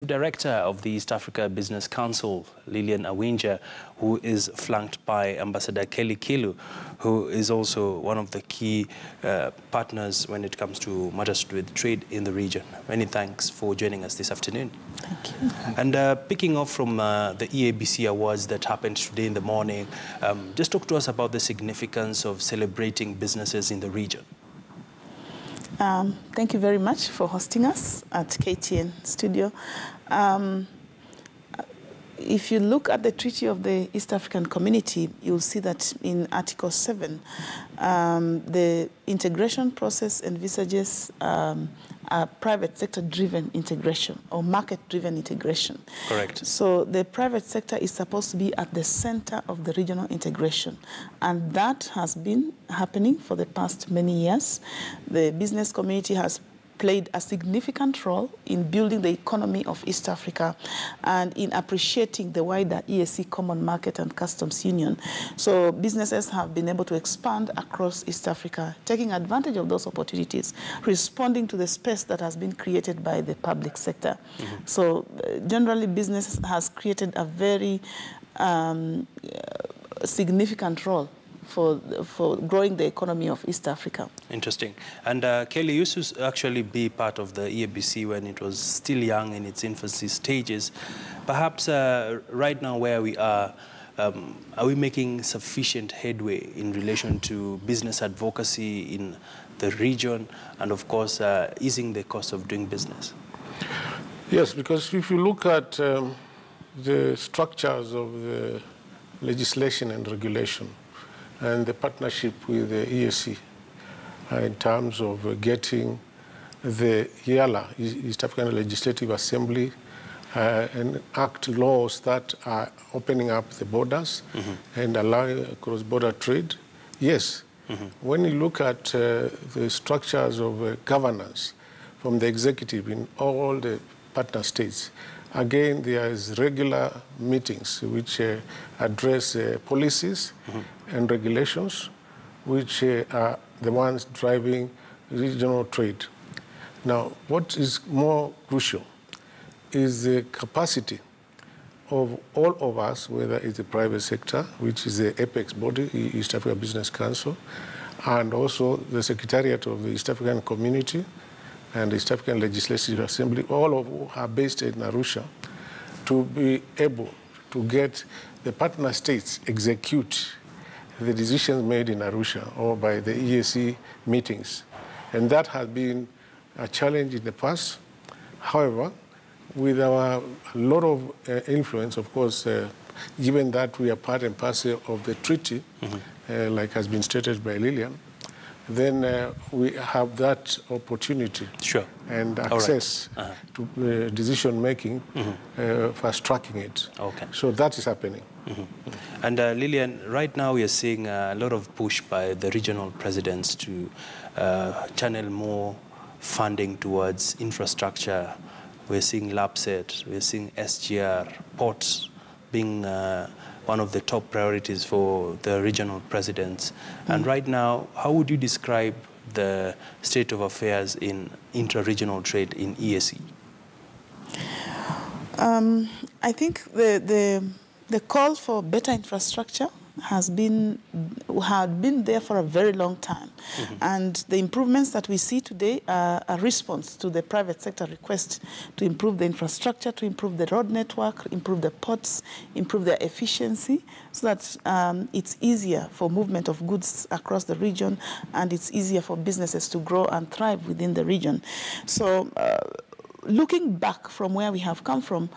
Director of the East Africa Business Council, Lillian Awinja, who is flanked by Ambassador Kelly Kilu, who is also one of the key partners when it comes to matters to do with trade in the region. Many thanks for joining us this afternoon. Thank you. And picking off from the EABC Awards that happened today in the morning, just talk to us about the significance of celebrating businesses in the region. Thank you very much for hosting us at KTN Studio. If you look at the Treaty of the East African Community, you'll see that in Article 7, the integration process envisages a private sector-driven integration or market-driven integration. Correct. So the private sector is supposed to be at the center of the regional integration, and that has been happening for the past many years. The business community has played a significant role in building the economy of East Africa and in appreciating the wider EAC Common Market and Customs Union. So businesses have been able to expand across East Africa, taking advantage of those opportunities, responding to the space that has been created by the public sector. Mm-hmm. So generally, business has created a very significant role for growing the economy of East Africa. Interesting. And Kelly used to actually be part of the EABC when it was still young in its infancy stages. Perhaps right now where we are we making sufficient headway in relation to business advocacy in the region and, of course, easing the cost of doing business? Yes, because if you look at the structures of the legislation and regulation, and the partnership with the EAC in terms of getting the EALA, East African Legislative Assembly, and act laws that are opening up the borders and allowing cross-border trade. Yes, when you look at the structures of governance from the executive in all the partner states, again, there is regular meetings which address policies and regulations, which are the ones driving regional trade. Now, what is more crucial is the capacity of all of us, whether it's the private sector, which is the apex body, East Africa Business Council, and also the Secretariat of the East African Community and the East African Legislative Assembly, all of who are based in Arusha, to be able to get the partner states execute the decisions made in Arusha or by the EAC meetings. And that has been a challenge in the past. However, with a lot of influence, of course, given that we are part and parcel of the treaty, like has been stated by Lillian, then we have that opportunity and access to decision-making, fast-tracking it. Okay. So that is happening. And Lillian, right now we are seeing a lot of push by the regional presidents to channel more funding towards infrastructure. We're seeing LAPSET, we're seeing SGR, ports being one of the top priorities for the regional presidents. And right now, how would you describe the state of affairs in intra-regional trade in EAC? I think the call for better infrastructure had been there for a very long time. And the improvements that we see today are a response to the private sector request to improve the infrastructure, to improve the road network, improve the ports, improve their efficiency, so that it's easier for movement of goods across the region, and it's easier for businesses to grow and thrive within the region. So looking back from where we have come from,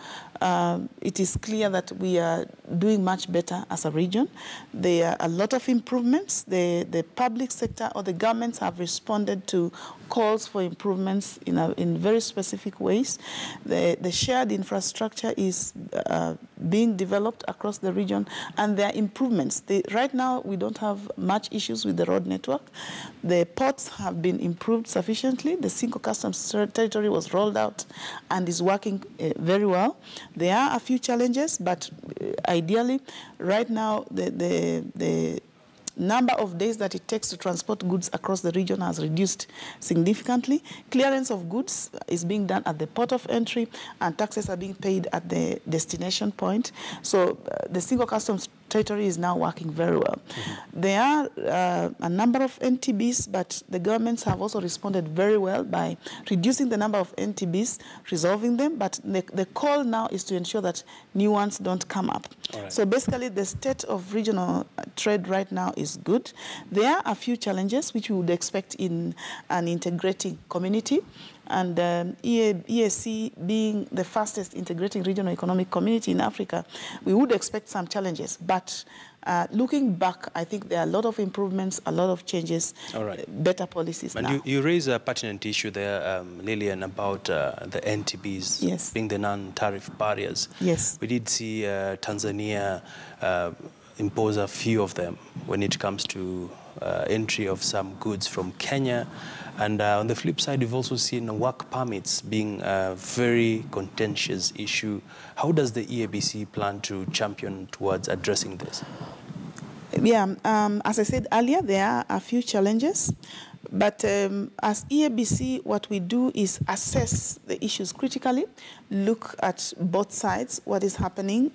it is clear that we are doing much better as a region. There are a lot of improvements. The public sector or the governments have responded to calls for improvements in very specific ways. The shared infrastructure is being developed across the region, and there are improvements. Right now, we don't have much issues with the road network. The ports have been improved sufficiently. The single customs territory was rolled out and is working very well. There are a few challenges, but ideally, right now, the number of days that it takes to transport goods across the region has reduced significantly. Clearance of goods is being done at the port of entry, and taxes are being paid at the destination point. So the single customs territory is now working very well. There are a number of NTBs, but the governments have also responded very well by reducing the number of NTBs, resolving them, but the call now is to ensure that new ones don't come up. Right. So basically the state of regional trade right now is good. There are a few challenges which we would expect in an integrating community. And EAC being the fastest integrating regional economic community in Africa, we would expect some challenges. But looking back, I think there are a lot of improvements, a lot of changes, better policies now. And you raise a pertinent issue there, Lillian, about the NTBs being the non-tariff barriers. Yes. We did see Tanzania impose a few of them when it comes to entry of some goods from Kenya. And on the flip side, we've also seen work permits being a very contentious issue. How does the EABC plan to champion towards addressing this? Yeah, as I said earlier, there are a few challenges. But as EABC, what we do is assess the issues critically, look at both sides, what is happening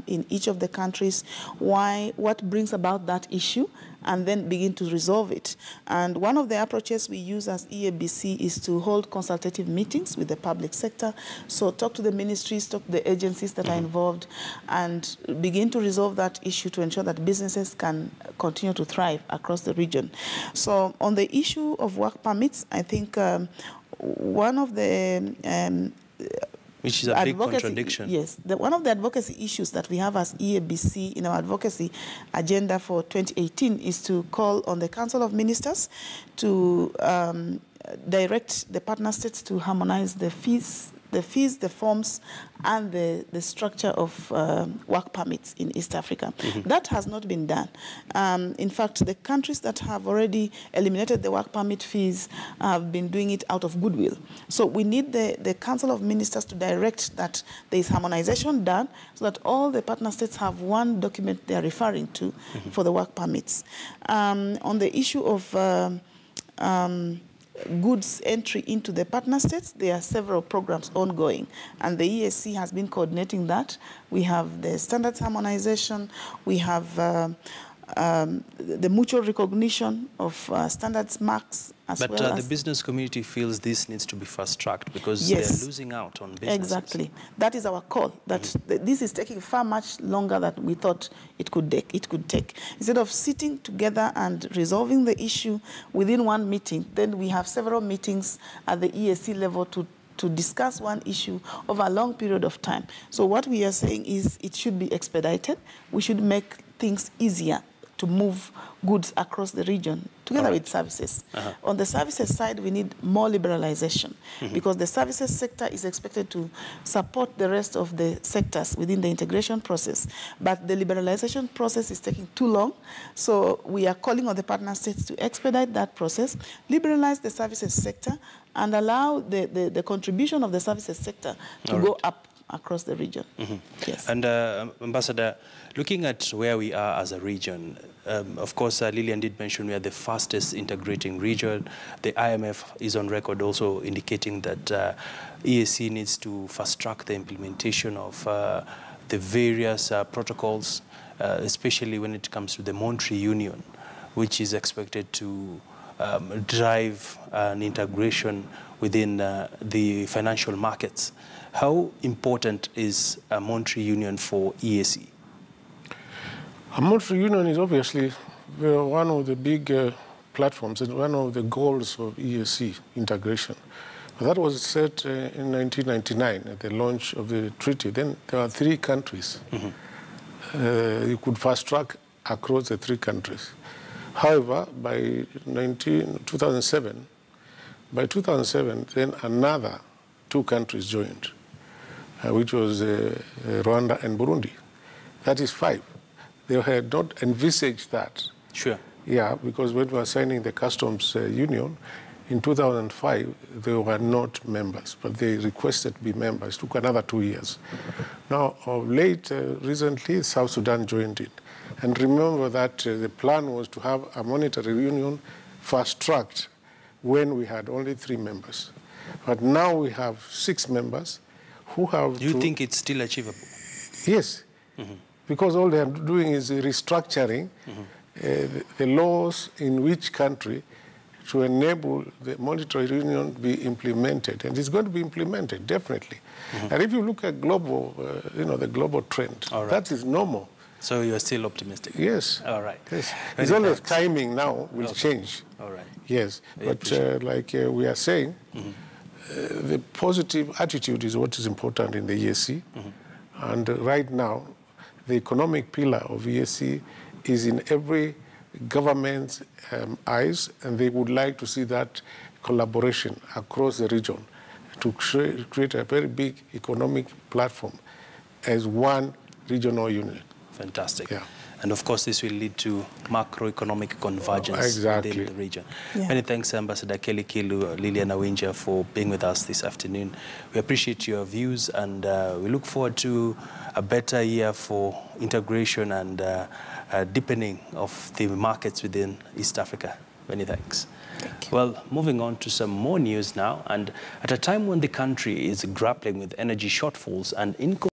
in each of the countries, what brings about that issue, and then begin to resolve it. And one of the approaches we use as EABC is to hold consultative meetings with the public sector. So talk to the ministries, talk to the agencies that are involved, and begin to resolve that issue to ensure that businesses can continue to thrive across the region. So on the issue of work permits, I think one of the which is a big contradiction. Yes. One of the advocacy issues that we have as EABC in our advocacy agenda for 2018 is to call on the Council of Ministers to direct the partner states to harmonize the fees, the forms, and the structure of work permits in East Africa. That has not been done. In fact, the countries that have already eliminated the work permit fees have been doing it out of goodwill. So we need the Council of Ministers to direct that there is harmonization done so that all the partner states have one document they are referring to for the work permits. On the issue of goods entry into the partner states, there are several programs ongoing, and the EAC has been coordinating that. We have the standards harmonization, we have the mutual recognition of standards marks as well as... But the business community feels this needs to be fast-tracked because they're losing out on businesses. Exactly. That is our call, that this is taking far much longer than we thought it could take. Instead of sitting together and resolving the issue within one meeting, then we have several meetings at the EAC level to discuss one issue over a long period of time. So what we are saying is it should be expedited. We should make things easier to move goods across the region together with services. On the services side, we need more liberalization because the services sector is expected to support the rest of the sectors within the integration process. But the liberalization process is taking too long. So we are calling on the partner states to expedite that process, liberalize the services sector, and allow the contribution of the services sector to go up across the region. Yes. And Ambassador, looking at where we are as a region, of course, Lillian did mention we are the fastest integrating region. The IMF is on record also indicating that EAC needs to fast-track the implementation of the various protocols, especially when it comes to the Monetary Union, which is expected to drive an integration within the financial markets. How important is a monetary union for EAC? A monetary union is obviously one of the big platforms and one of the goals of EAC integration. That was set in 1999 at the launch of the treaty. Then there are 3 countries. You could fast track across the 3 countries. However, by 2007, then another 2 countries joined, which was Rwanda and Burundi. That is 5. They had not envisaged that. Sure. Yeah, because when we were signing the customs union, in 2005, they were not members, but they requested to be members. It took another 2 years. Now, of late, recently, South Sudan joined it. And remember that the plan was to have a monetary union fast-tracked when we had only 3 members. But now we have 6 members who have Do you think it's still achievable? Yes, because all they are doing is restructuring the laws in which country to enable the monetary union to be implemented. And it's going to be implemented, definitely. And if you look at global, the global trend, that is normal. So you're still optimistic? Yes. All right. Yes. It's only the timing now will change. All right. Yes. But like we are saying, the positive attitude is what is important in the EAC. And right now, the economic pillar of EAC is in every government's eyes, and they would like to see that collaboration across the region to create a very big economic platform as one regional unit. Fantastic. Yeah. And of course, this will lead to macroeconomic convergence within the region. Yeah. Many thanks, Ambassador Kelly Kilu, Lilian Awinja, for being with us this afternoon. We appreciate your views, and we look forward to a better year for integration and deepening of the markets within East Africa. Many thanks. Thank you. Well, moving on to some more news now, and at a time when the country is grappling with energy shortfalls and